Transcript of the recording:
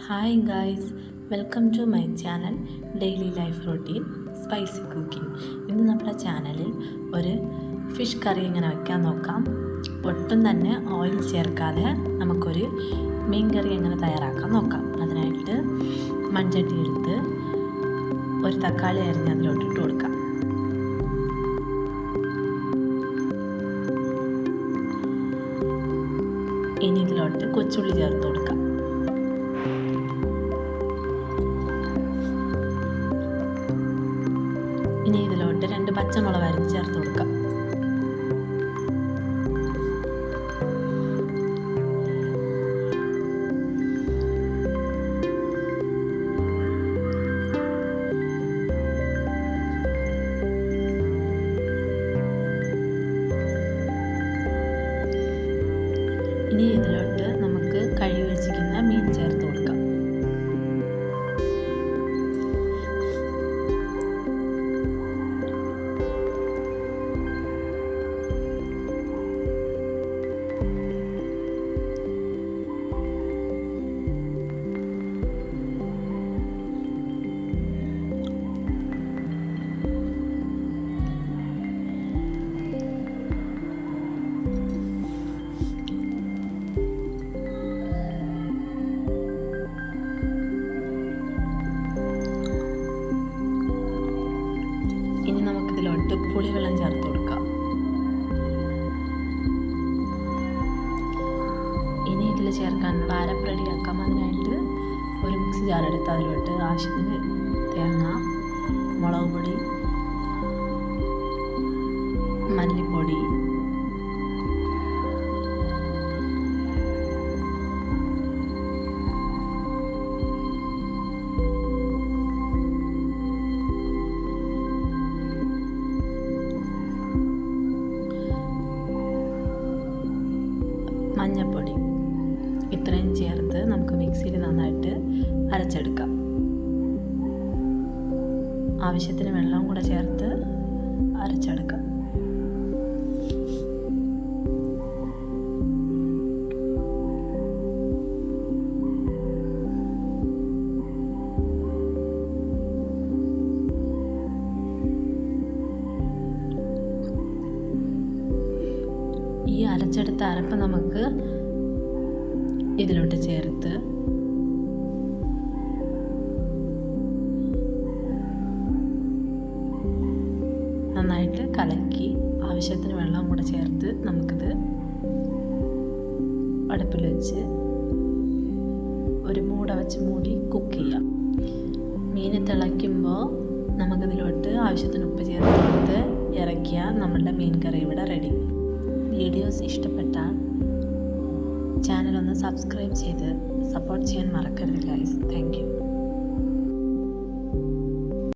Hi guys, welcome to my channel daily life routine spicy cooking. ഇന്ന് നമ്മുടെ ചാനലിൽ ഒരു ഫിഷ് കറി എങ്ങനെ വയ്ക്കാൻ നോക്കാം. ഒട്ടും തന്നെ ഓയിൽ ചേർക്കാതെ നമുക്കൊരു മീൻ കറി എങ്ങനെ തയ്യാറാക്കാൻ നോക്കാം. അതിനായിട്ട് മൺചട്ടി എടുത്ത് ഒരു തക്കാളി അരിഞ്ഞ് അതിലോട്ടിട്ട് കൊടുക്കാം. ഇനി ഇതിലോട്ട് കൊച്ചുള്ളി ചേർത്ത് കൊടുക്കാം. ഇനി ഇതിലോട്ട് 2 പച്ചമുളക് അരിഞ്ഞ് ചേർത്ത് കൊടുക്കാം. ഇനി ഇതിലോട്ട് നമുക്ക് കഴുകി വെച്ചിരിക്കുന്ന മീൻ ചേർത്ത് കൊടുക്കാം. ഇനി നമുക്കിതിലോട്ട് പുളിവെള്ളം ചേർത്ത് കൊടുക്കാം. ഇനി ഇതിൽ ചേർക്കാനുള്ള അരപ്പ് റെഡിയാക്കാം. അതിനായിട്ട് ഒരു മിക്സി ജാറെടുത്ത് അതിലോട്ട് ആവശ്യത്തിന് തേങ്ങ, മുളക് പൊടി, മല്ലിപ്പൊടി, മഞ്ഞൾപ്പൊടി ഇത്രയും ചേർത്ത് നമുക്ക് മിക്സിയിൽ നന്നായിട്ട് അരച്ചെടുക്കാം. ആവശ്യത്തിന് വെള്ളവും കൂടെ ചേർത്ത് അരച്ചെടുക്കാം. ഈ അരച്ചെടുത്ത അരപ്പ് നമുക്ക് ഇതിലോട്ട് ചേർത്ത് നന്നായിട്ട് കലക്കി ആവശ്യത്തിന് വെള്ളം കൂടെ ചേർത്ത് നമുക്കിത് അടുപ്പിൽ വെച്ച് ഒരു മൂട വെച്ച് മൂടി കുക്ക് ചെയ്യാം. മീൻ തിളയ്ക്കുമ്പോൾ നമുക്കിതിലോട്ട് ആവശ്യത്തിന് ഉപ്പ് ചേർത്ത് കൊടുത്ത് ഇറക്കിയാൽ നമ്മളുടെ മീൻ കറി ഇവിടെ റെഡി. വീഡിയോസ് ഇഷ്ടപ്പെട്ടാൽ ചാനൽ ഒന്ന് സബ്സ്ക്രൈബ് ചെയ്ത് സപ്പോർട്ട് ചെയ്യാൻ മറക്കരുത് ഗൈസ്. Thank you.